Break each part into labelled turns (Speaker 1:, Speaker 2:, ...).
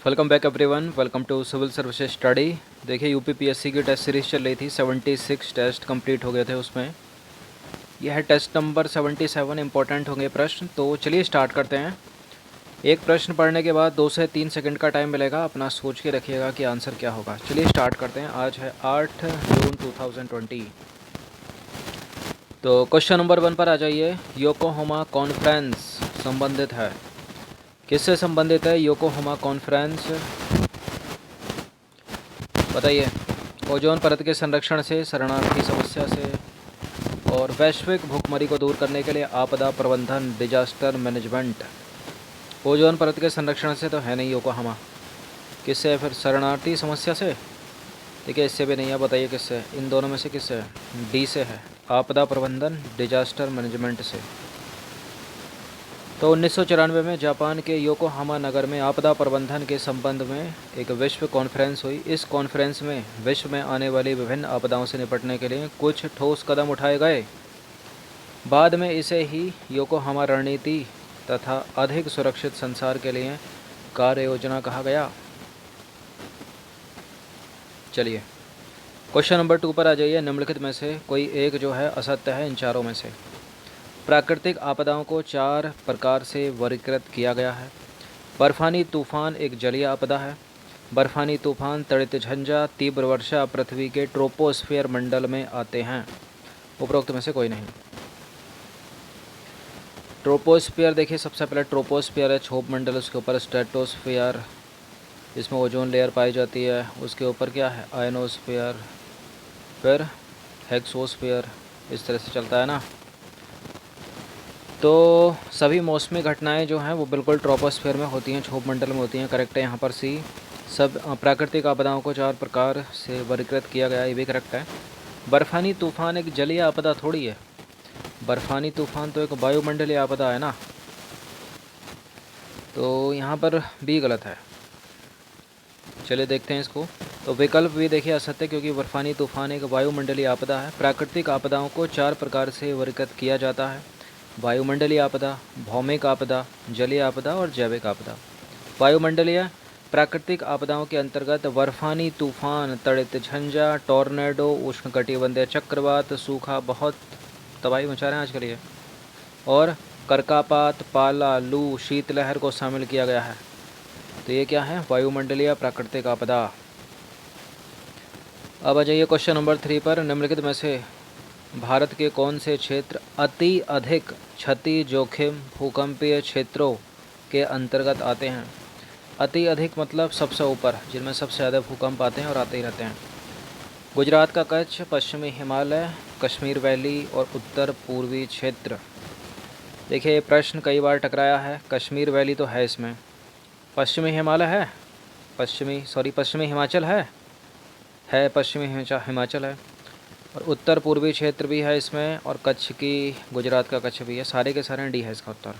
Speaker 1: Welcome back everyone, welcome to civil services study. देखिए UPPSC की test series चल रही थी, 76 टेस्ट कंप्लीट हो गए थे उसमें। यह है टेस्ट नंबर 77। इंपॉर्टेंट होंगे प्रश्न, तो चलिए स्टार्ट करते हैं। एक प्रश्न पढ़ने के बाद 2 से 3 सेकंड का टाइम मिलेगा, अपना सोच के रखिएगा कि आंसर क्या होगा। चलिए स्टार्ट करते हैं। आज है 8 जून 2020। तो क्वेश्चन नंबर 1 पर आ जाइए। योकोहामा कॉन्फ्रेंस संबंधित है, किससे संबंधित है योकोहामा कॉन्फ्रेंस? बताइए। ओजोन परत के संरक्षण से, शरणार्थी समस्या से, और वैश्विक भूखमरी को दूर करने के लिए आपदा प्रबंधन, डिजास्टर मैनेजमेंट। ओजोन परत के संरक्षण से तो है नहीं योकोहामा। किससे है फिर? शरणार्थी समस्या से? देखिए इससे भी नहीं है, बताइए किससे? इन दोनों में से किससे है? डी से है, आपदा प्रबंधन डिजास्टर मैनेजमेंट से। तो 1994 में जापान के योकोहामा नगर में आपदा प्रबंधन के संबंध में एक विश्व कॉन्फ्रेंस हुई। इस कॉन्फ्रेंस में विश्व में आने वाली विभिन्न आपदाओं से निपटने के लिए कुछ ठोस कदम उठाए गए। बाद में इसे ही योकोहामा रणनीति तथा अधिक सुरक्षित संसार के लिए कार्य योजना कहा गया। चलिए क्वेश्चन नंबर 2 पर आ जाइए। निम्नलिखित में से कोई एक जो है असत्य है इन चारों में से। प्राकृतिक आपदाओं को 4 प्रकार से वर्गीकृत किया गया है। बर्फानी तूफान एक जलीय आपदा है। बर्फानी तूफान, तड़ित झंझा, तीव्र वर्षा पृथ्वी के ट्रोपोस्फियर मंडल में आते हैं। उपरोक्त में से कोई नहीं। ट्रोपोस्फियर, देखिए सबसे पहले ट्रोपोस्फियर है क्षोभ मंडल, उसके ऊपर स्ट्रेटोस्फियर, इसमें ओजोन लेयर पाई जाती है। उसके ऊपर क्या है? आयनोस्फियर, फिर हेक्सोस्फियर, इस तरह से चलता है ना। तो सभी मौसमी घटनाएं जो हैं वो बिल्कुल ट्रोपोस्फियर में होती हैं, क्षोभ मंडल में होती हैं। करेक्ट है यहाँ पर सी। सब प्राकृतिक आपदाओं को 4 प्रकार से वर्गीकृत किया गया, ये भी करेक्ट है। बर्फानी तूफान एक जलीय आपदा थोड़ी है। बर्फानी तूफान तो एक वायुमंडलीय आपदा है ना, तो यहाँ पर भी गलत है। चलिए देखते हैं इसको। तो विकल्प भी देखिए असत्य, क्योंकि बर्फानी तूफान एक वायुमंडलीय आपदा है। प्राकृतिक आपदाओं को 4 प्रकार से वर्गीकृत किया जाता है: वायुमंडलीय आपदा, भौमिक आपदा, जलीय आपदा और जैविक आपदा। वायुमंडलीय प्राकृतिक आपदाओं के अंतर्गत बर्फानी तूफान, तड़ित झंझा, टॉर्नेडो, उष्णकटिबंधीय चक्रवात, सूखा बहुत तबाही मचा रहे हैं आजकल ये, और करकापात, पाला, लू, शीतलहर को शामिल किया गया है। तो ये क्या है? वायुमंडलीय प्राकृतिक आपदा। अब आ जाइए क्वेश्चन नंबर 3 पर। निम्नलिखित में से भारत के कौन से क्षेत्र अति अधिक क्षति जोखिम भूकंपीय क्षेत्रों के अंतर्गत आते हैं? अति अधिक मतलब सबसे ऊपर, जिनमें सबसे ज़्यादा भूकंप आते हैं और आते ही रहते हैं। गुजरात का कच्छ, पश्चिमी हिमालय, कश्मीर वैली और उत्तर पूर्वी क्षेत्र। देखिए ये प्रश्न कई बार टकराया है। कश्मीर वैली तो है इसमें, पश्चिमी हिमालय है, पश्चिमी हिमाचल है पश्चिमी हिमाचल है, और उत्तर पूर्वी क्षेत्र भी है इसमें, और कच्छ की, गुजरात का कच्छ भी है। सारे के सारे डी है इसका उत्तर।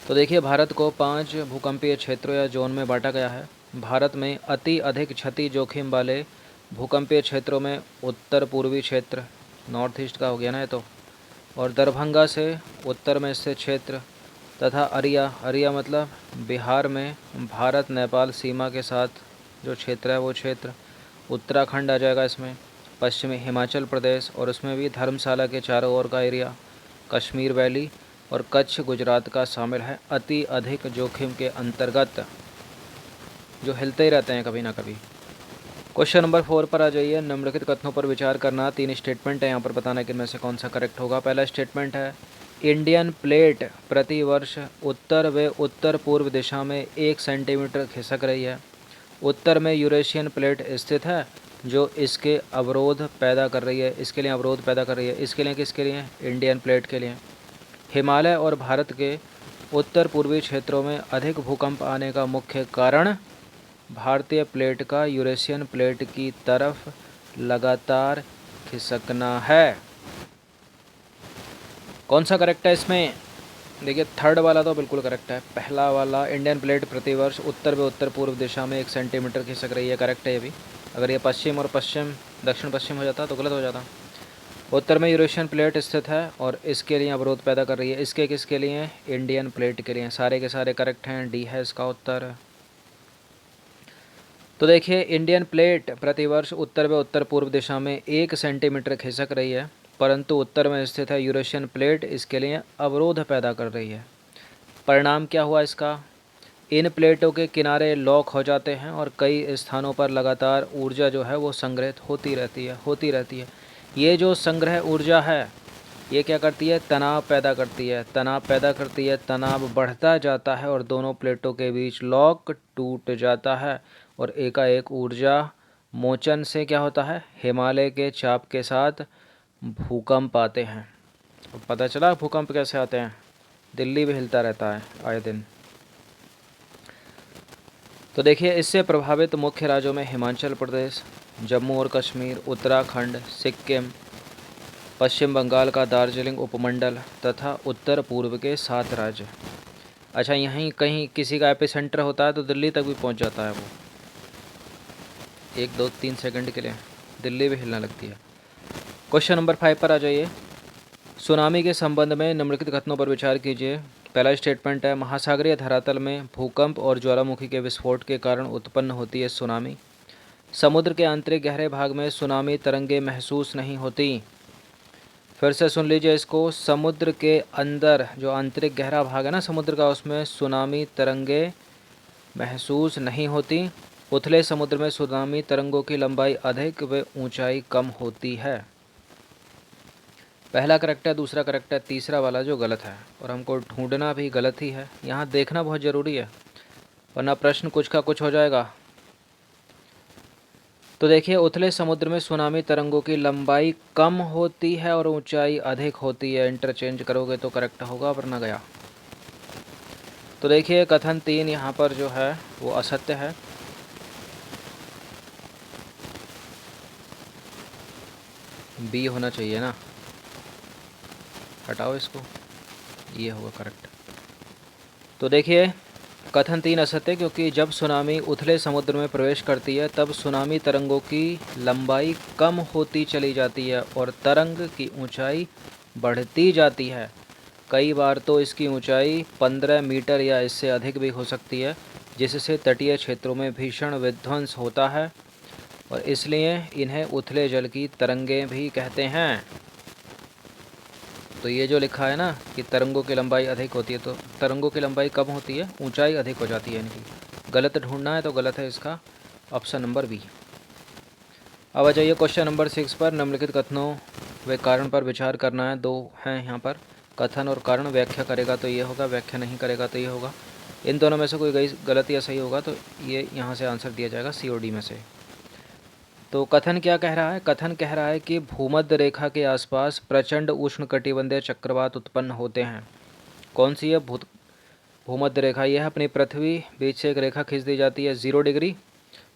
Speaker 1: तो देखिए भारत को 5 भूकंपीय क्षेत्रों या जोन में बांटा गया है। भारत में अति अधिक क्षति जोखिम वाले भूकंपीय क्षेत्रों में उत्तर पूर्वी क्षेत्र, नॉर्थ ईस्ट का हो गया ना ये तो, और दरभंगा से उत्तर में स्थित क्षेत्र, तथा अरिया मतलब बिहार में भारत नेपाल सीमा के साथ जो क्षेत्र है वो क्षेत्र। उत्तराखंड आ जाएगा इसमें, पश्चिमी हिमाचल प्रदेश, और उसमें भी धर्मशाला के चारों ओर का एरिया, कश्मीर वैली और कच्छ गुजरात का शामिल है अति अधिक जोखिम के अंतर्गत, जो हिलते ही रहते हैं कभी ना कभी। क्वेश्चन नंबर 4 पर आ जाइए। निम्नलिखित कथनों पर विचार करना। 3 स्टेटमेंट है यहाँ पर, बताना कि इनमें से कौन सा करेक्ट होगा। पहला स्टेटमेंट है, इंडियन प्लेट प्रति वर्ष उत्तर व उत्तर पूर्व दिशा में 1 सेंटीमीटर खिसक रही है। उत्तर में यूरेशियन प्लेट स्थित है जो इसके अवरोध पैदा कर रही है, इसके लिए अवरोध पैदा कर रही है। इसके लिए किसके लिए? इंडियन प्लेट के लिए। हिमालय और भारत के उत्तर पूर्वी क्षेत्रों में अधिक भूकंप आने का मुख्य कारण भारतीय प्लेट का यूरेशियन प्लेट की तरफ लगातार खिसकना है। कौन सा करेक्ट है इसमें? देखिए थर्ड वाला तो बिल्कुल करेक्ट है। पहला वाला, इंडियन प्लेट प्रतिवर्ष उत्तर व उत्तर पूर्व दिशा में 1 सेंटीमीटर खिसक रही है, करेक्ट है ये भी। अगर ये पश्चिम और पश्चिम, दक्षिण पश्चिम हो जाता तो गलत हो जाता। उत्तर में यूरेशियन प्लेट स्थित है और इसके लिए अवरोध पैदा कर रही है। इसके किसके लिए? इंडियन प्लेट के लिए। सारे के सारे करेक्ट हैं, डी है इसका उत्तर। तो देखिए, इंडियन प्लेट प्रतिवर्ष उत्तर व उत्तर पूर्व दिशा में 1 सेंटीमीटर खिसक रही है, परंतु उत्तर में स्थित है यूरेशियन प्लेट इसके लिए अवरोध पैदा कर रही है। परिणाम क्या हुआ इसका? इन प्लेटों के किनारे लॉक हो जाते हैं और कई स्थानों पर लगातार ऊर्जा जो है वो संग्रहित होती रहती है। ये जो संग्रह ऊर्जा है ये क्या करती है? तनाव पैदा करती है। तनाव बढ़ता जाता है और दोनों प्लेटों के बीच लॉक टूट जाता है और एकाएक ऊर्जा मोचन से क्या होता है? हिमालय के चाप के साथ भूकंप आते हैं। तो पता चला भूकंप कैसे आते हैं? दिल्ली भी हिलता रहता है आए दिन। तो देखिए, इससे प्रभावित मुख्य राज्यों में हिमाचल प्रदेश, जम्मू और कश्मीर, उत्तराखंड, सिक्किम, पश्चिम बंगाल का दार्जिलिंग उपमंडल तथा उत्तर पूर्व के 7 राज्य। अच्छा, यहीं कहीं किसी का एपिसेंटर होता है तो दिल्ली तक भी पहुंच जाता है वो। 1 2 3 सेकंड के लिए दिल्ली भी हिलने लगती है। क्वेश्चन नंबर 5 पर आ जाइए। सुनामी के संबंध में निम्नलिखित कथनों पर विचार कीजिए। पहला स्टेटमेंट है, महासागरीय धरातल में भूकंप और ज्वालामुखी के विस्फोट के कारण उत्पन्न होती है सुनामी। समुद्र के आंतरिक गहरे भाग में सुनामी तरंगे महसूस नहीं होती। फिर से सुन लीजिए इसको, समुद्र के अंदर जो आंतरिक गहरा भाग है ना समुद्र का, उसमें सुनामी तरंगे महसूस नहीं होती। उथले समुद्र में सुनामी तरंगों की लंबाई अधिक व ऊंचाई कम होती है। पहला करेक्ट है, दूसरा करेक्ट है, तीसरा वाला जो गलत है, और हमको ढूंढना भी गलत ही है। यहाँ देखना बहुत ज़रूरी है वरना प्रश्न कुछ का कुछ हो जाएगा। तो देखिए, उथले समुद्र में सुनामी तरंगों की लंबाई कम होती है और ऊंचाई अधिक होती है। इंटरचेंज करोगे तो करेक्ट होगा, वरना गया। तो देखिए, कथन 3 यहाँ पर जो है वो असत्य है। बी होना चाहिए ना, हटाओ इसको, ये होगा करेक्ट। तो देखिए, कथन 3 असत्य, क्योंकि जब सुनामी उथले समुद्र में प्रवेश करती है तब सुनामी तरंगों की लंबाई कम होती चली जाती है और तरंग की ऊंचाई बढ़ती जाती है। कई बार तो इसकी ऊंचाई 15 मीटर या इससे अधिक भी हो सकती है, जिससे तटीय क्षेत्रों में भीषण विध्वंस होता है और इसलिए इन्हें उथले जल की तरंगें भी कहते हैं। तो ये जो लिखा है ना कि तरंगों की लंबाई अधिक होती है, तो तरंगों की लंबाई कम होती है, ऊंचाई अधिक हो जाती है इनकी। गलत ढूंढना है तो गलत है इसका ऑप्शन नंबर बी। अब आ जाइए क्वेश्चन नंबर 6 पर। निम्नलिखित कथनों व कारण पर विचार करना है। 2 हैं यहाँ पर, कथन और कारण। व्याख्या करेगा तो ये होगा, व्याख्या नहीं करेगा तो ये होगा। इन दोनों में से कोई गलत या सही होगा तो ये यहाँ से आंसर दिया जाएगा सी और डी में से। तो कथन क्या कह रहा है? कथन कह रहा है कि भूमध्य रेखा के आसपास प्रचंड उष्णकटिबंधीय चक्रवात उत्पन्न होते हैं। कौन सी है भूमध्य रेखा? यह अपनी पृथ्वी बीच से एक रेखा खींच दी जाती है 0 डिग्री।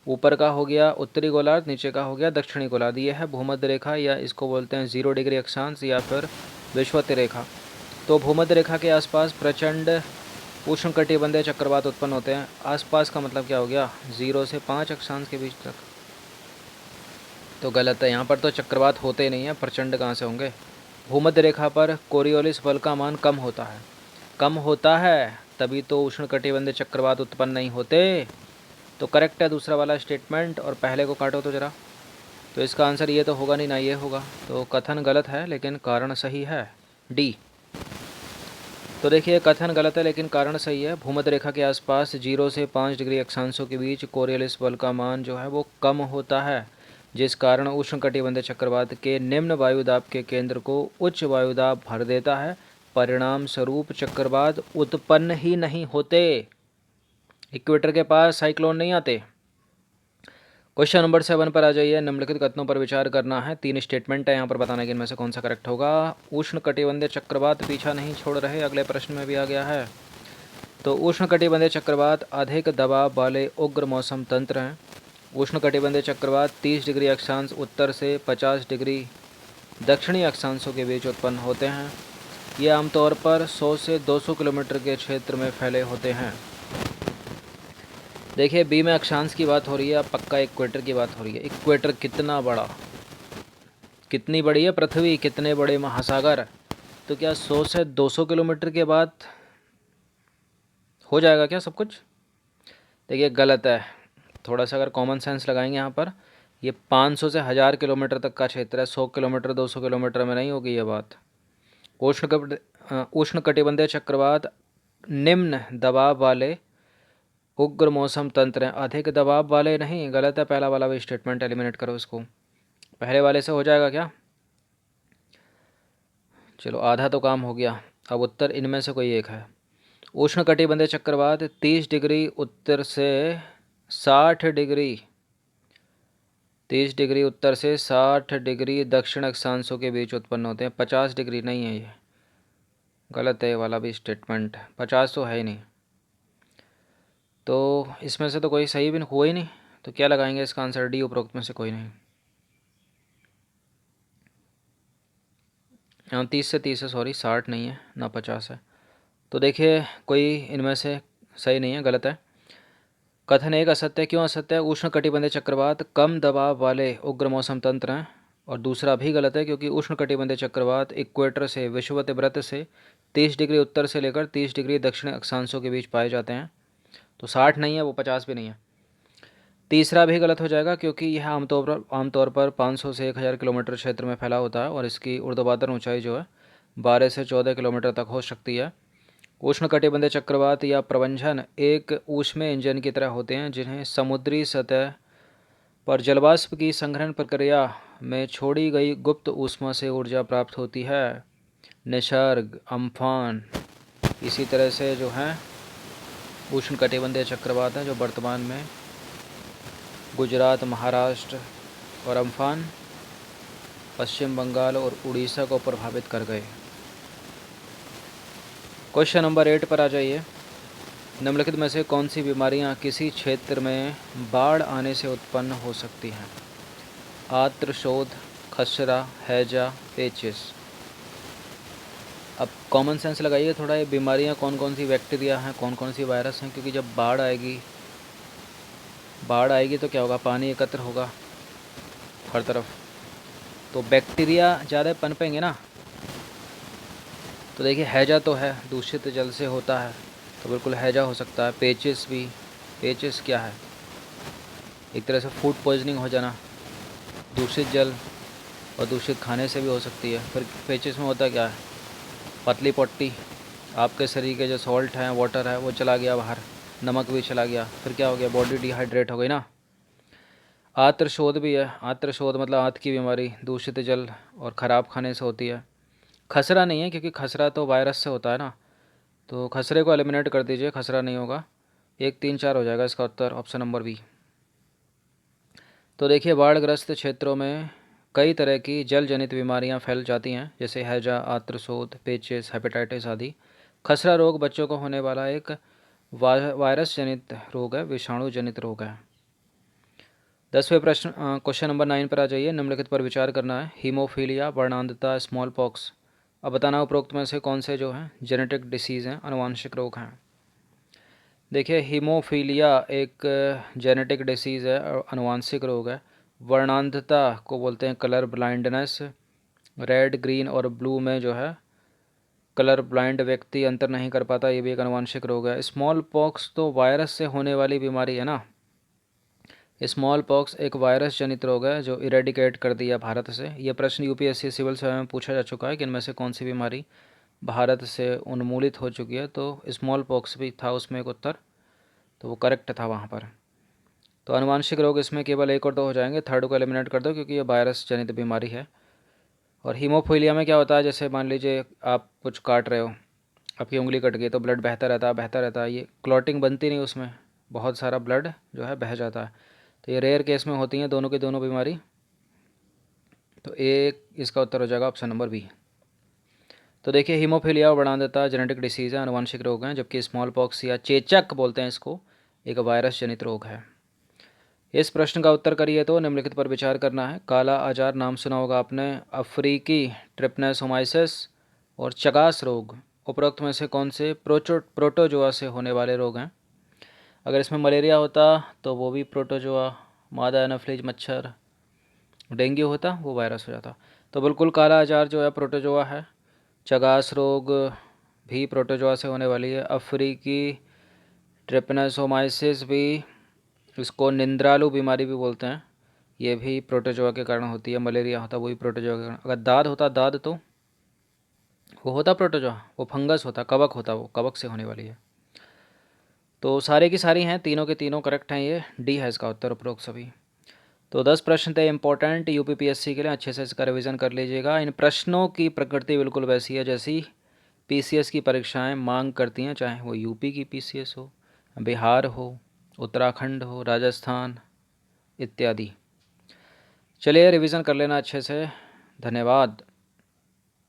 Speaker 1: ऊपर का हो गया उत्तरी गोलार्ध, नीचे का हो गया दक्षिणी गोलार्ध। यह है भूमध्य रेखा, या इसको बोलते हैं 0 डिग्री अक्षांश या फिर विषुवतीय रेखा। तो भूमध्य रेखा के आसपास प्रचंड उष्णकटिबंधीय चक्रवात उत्पन्न होते हैं। आसपास का मतलब क्या हो गया? 0 से 5 अक्षांश के बीच तक। तो गलत है, यहाँ पर तो चक्रवात होते नहीं हैं, प्रचंड कहाँ से होंगे। भूमध्य रेखा पर कोरियोलिस बल का मान कम होता है, तभी तो उष्णकटिबंधीय चक्रवात उत्पन्न नहीं होते। तो करेक्ट है दूसरा वाला स्टेटमेंट, और पहले को काटो तो जरा। तो इसका आंसर ये तो होगा नहीं ना, ये होगा। तो कथन गलत है लेकिन कारण सही है, डी। तो देखिए, कथन गलत है लेकिन कारण सही है। भूमध्य रेखा के आसपास 0 से 5 डिग्री अक्षांशों के बीच कोरियोलिस बल का मान जो है वो कम होता है, जिस कारण उष्णकटिबंधीय चक्रवात के निम्न वायुदाब के केंद्र को उच्च वायुदाब भर देता है। परिणाम स्वरूप चक्रवात उत्पन्न ही नहीं होते। इक्वेटर के पास साइक्लोन नहीं आते। क्वेश्चन नंबर 7 पर आ जाइए। निम्नलिखित कथनों पर विचार करना है। 3 स्टेटमेंट है यहाँ पर, बताना कि इनमें से कौन सा करेक्ट होगा। उष्णकटिबंधीय चक्रवात पीछा नहीं छोड़ रहे, अगले प्रश्न में भी आ गया है। तो उष्णकटिबंधीय चक्रवात अधिक दबाव वाले उग्र मौसम तंत्र हैं। उष्णकटिबंधीय चक्रवात 30 डिग्री अक्षांश उत्तर से 50 डिग्री दक्षिणी अक्षांशों के बीच उत्पन्न होते हैं। ये आमतौर पर 100 से 200 किलोमीटर के क्षेत्र में फैले होते हैं। देखिए, बी में अक्षांश की बात हो रही है, अब पक्का इक्वेटर की बात हो रही है। इक्वेटर कितना बड़ा, कितनी बड़ी है पृथ्वी, कितने बड़े महासागर। तो क्या 100 से 200 किलोमीटर के बाद हो जाएगा क्या सब कुछ? देखिए, गलत है। थोड़ा सा अगर कॉमन सेंस लगाएंगे यहाँ पर, ये 500 से 1000 किलोमीटर तक का क्षेत्र है, 100 किलोमीटर 200 किलोमीटर में नहीं होगी ये बात। उष्णकटिबंधीय चक्रवात निम्न दबाव वाले उग्र मौसम तंत्र हैं। अधिक दबाव वाले नहीं, गलत है, पहला वाला भी स्टेटमेंट एलिमिनेट करो इसको। पहले वाले से हो जाएगा क्या? चलो आधा तो काम हो गया। अब उत्तर इनमें से कोई एक है। उष्णकटिबंधीय चक्रवात 30 डिग्री उत्तर से 60 डिग्री 30 डिग्री उत्तर से 60 डिग्री दक्षिण अक्षांशों के बीच उत्पन्न होते हैं। 50 डिग्री नहीं है, ये गलत है, ये वाला भी स्टेटमेंट। 50 तो है ही नहीं, तो इसमें से तो कोई सही भी हुआ ही नहीं, तो क्या लगाएंगे इसका आंसर? डी, उपरोक्त में से कोई नहीं। हाँ 30 से 30 है, सॉरी 60 नहीं है ना 50 है। तो देखिए कोई इनमें से सही नहीं है, गलत है। कथन एक असत्य है। क्यों असत्य है? उष्णकटिबंधीय चक्रवात कम दबाव वाले उग्र मौसम तंत्र हैं। और दूसरा भी गलत है, क्योंकि उष्णकटिबंधीय चक्रवात इक्वेटर से विषुवत वृत्त से 30 डिग्री उत्तर से लेकर 30 डिग्री दक्षिण अक्षांशों के बीच पाए जाते हैं। तो 60 नहीं है, वो 50 भी नहीं है। तीसरा भी गलत हो जाएगा, क्योंकि यह आमतौर पर 500 से 1000 किलोमीटर क्षेत्र में फैला होता है और इसकी ऊर्ध्वाधर ऊंचाई जो है 12 से 14 किलोमीटर तक हो सकती है। उष्णकटिबंधीय चक्रवात या प्रवंजन एक ऊष्मीय इंजन की तरह होते हैं, जिन्हें समुद्री सतह पर जलवाष्प की संघनन प्रक्रिया में छोड़ी गई गुप्त ऊष्मा से ऊर्जा प्राप्त होती है। निसर्ग, अम्फान, इसी तरह से जो है उष्णकटिबंधीय चक्रवात है जो वर्तमान में गुजरात, महाराष्ट्र और अम्फान, पश्चिम बंगाल और उड़ीसा को प्रभावित कर गए। क्वेश्चन नंबर 8 पर आ जाइए। निम्नलिखित में से कौन सी बीमारियां किसी क्षेत्र में बाढ़ आने से उत्पन्न हो सकती हैं? आर्द्र शोथ, खसरा, हैजा, पेचिस। अब कॉमन सेंस लगाइए थोड़ा, ये बीमारियां कौन कौन सी बैक्टीरिया हैं, कौन कौन सी वायरस हैं, क्योंकि जब बाढ़ आएगी तो क्या होगा? पानी एकत्र होगा हर तरफ, तो बैक्टीरिया ज़्यादा पनपेंगे ना। तो देखिए हैजा तो है, दूषित जल से होता है, तो बिल्कुल हैजा हो सकता है। पेचिस भी, पेचिस क्या है? एक तरह से फूड पॉइजनिंग हो जाना, दूषित जल और दूषित खाने से भी हो सकती है। फिर पेचिस में होता क्या है? पतली पट्टी, आपके शरीर के जो सॉल्ट है, वाटर है, वो चला गया बाहर, नमक भी चला गया, फिर क्या हो गया? बॉडी डिहाइड्रेट हो गई ना। आर्द्र शोथ भी है। आर्द्र शोथ मतलब आंत की बीमारी, दूषित जल और ख़राब खाने से होती है। खसरा नहीं है, क्योंकि खसरा तो वायरस से होता है ना, तो खसरे को एलिमिनेट कर दीजिए, खसरा नहीं होगा। 1, 3, 4 हो जाएगा इसका उत्तर, ऑप्शन नंबर बी। तो देखिए बाढ़ग्रस्त क्षेत्रों में कई तरह की जल जनित बीमारियां फैल जाती हैं, जैसे हैजा, आर्द्र शोथ, पेचिस, हेपेटाइटिस आदि। खसरा रोग बच्चों को होने वाला एक वायरस जनित रोग है, विषाणु जनित रोग है। 10वें प्रश्न, क्वेश्चन नंबर 9 पर आ जाइए। निम्नलिखित पर विचार करना है। हीमोफीलिया, वर्णांधता, स्मॉल पॉक्स। अब बताना उपरोक्त में से कौन से जो हैं जेनेटिक डिसीज़ हैं, आनुवांशिक रोग हैं। देखिए हीमोफीलिया एक जेनेटिक डिसीज़ है और आनुवांशिक रोग है। वर्णांधता को बोलते हैं कलर ब्लाइंडनेस। रेड, ग्रीन और ब्लू में जो है कलर ब्लाइंड व्यक्ति अंतर नहीं कर पाता, ये भी एक आनुवांशिक रोग है। स्मॉल पॉक्स तो वायरस से होने वाली बीमारी है ना। स्मॉल पॉक्स एक वायरस जनित रोग है जो इरेडिकेट कर दिया भारत से। यह प्रश्न यूपीएससी सिविल सर्वे में पूछा जा चुका है कि इनमें से कौन सी बीमारी भारत से उन्मूलित हो चुकी है, तो स्मॉल पॉक्स भी था उसमें एक उत्तर, तो वो करेक्ट था वहाँ पर। तो आनुवांशिक रोग इसमें केवल 1 और 2 हो जाएंगे, थर्ड को एलिमिनेट कर दो क्योंकि ये वायरस जनित बीमारी है। और हीमोफीलिया में क्या होता है? जैसे मान लीजिए आप कुछ काट रहे हो, आपकी उंगली कट गई, तो ब्लड बहता रहता है, ये क्लॉटिंग बनती नहीं, उसमें बहुत सारा ब्लड जो है बह जाता है। तो ये रेयर केस में होती हैं दोनों की दोनों बीमारी, तो एक इसका उत्तर हो जाएगा ऑप्शन नंबर बी। तो देखिए हीमोफीलिया और वर्णांधता जेनेटिक डिसीज़ है, आनुवांशिक रोग हैं, जबकि स्मॉल पॉक्स या चेचक बोलते हैं इसको, एक वायरस जनित रोग है। इस प्रश्न का उत्तर करिए तो निम्नलिखित पर विचार करना है। काला आजार नाम सुना होगा आपने, अफ्रीकी ट्रिपनेसोमाइसिस और चगास रोग, उपरोक्त में से कौन से प्रोटोजोआ से होने वाले रोग हैं? अगर इसमें मलेरिया होता तो वो भी प्रोटोजोआ, मादा एनाफ्लीज मच्छर, डेंगू होता वो वायरस हो जाता। तो बिल्कुल काला आजार जो है प्रोटोजोआ है। चगास रोग भी प्रोटोजोआ से होने वाली है। अफ्रीकी ट्रिपनेसोमाइसिस भी इसको निंद्रालु बीमारी भी बोलते हैं। ये भी प्रोटोजोआ के कारण होती है। मलेरिया होता वही प्रोटोजोआ के कारण। अगर दाद होता दाद तो वो होता प्रोटोजोआ, वो फंगस होता, कवक होता, वो कवक से होने वाली है। तो सारे की सारी हैं, तीनों के तीनों करेक्ट हैं। ये डी है इसका उत्तर, उपरोक्त सभी। तो 10 प्रश्न थे इंपॉर्टेंट यूपीपीएससी के लिए, अच्छे से इसका रिवीजन कर लीजिएगा। इन प्रश्नों की प्रकृति बिल्कुल वैसी है जैसी पीसीएस की परीक्षाएं मांग करती हैं, चाहे वो यूपी की पीसीएस हो, बिहार हो, उत्तराखंड हो, राजस्थान इत्यादि। चलिए रिवीजन कर लेना अच्छे से। धन्यवाद।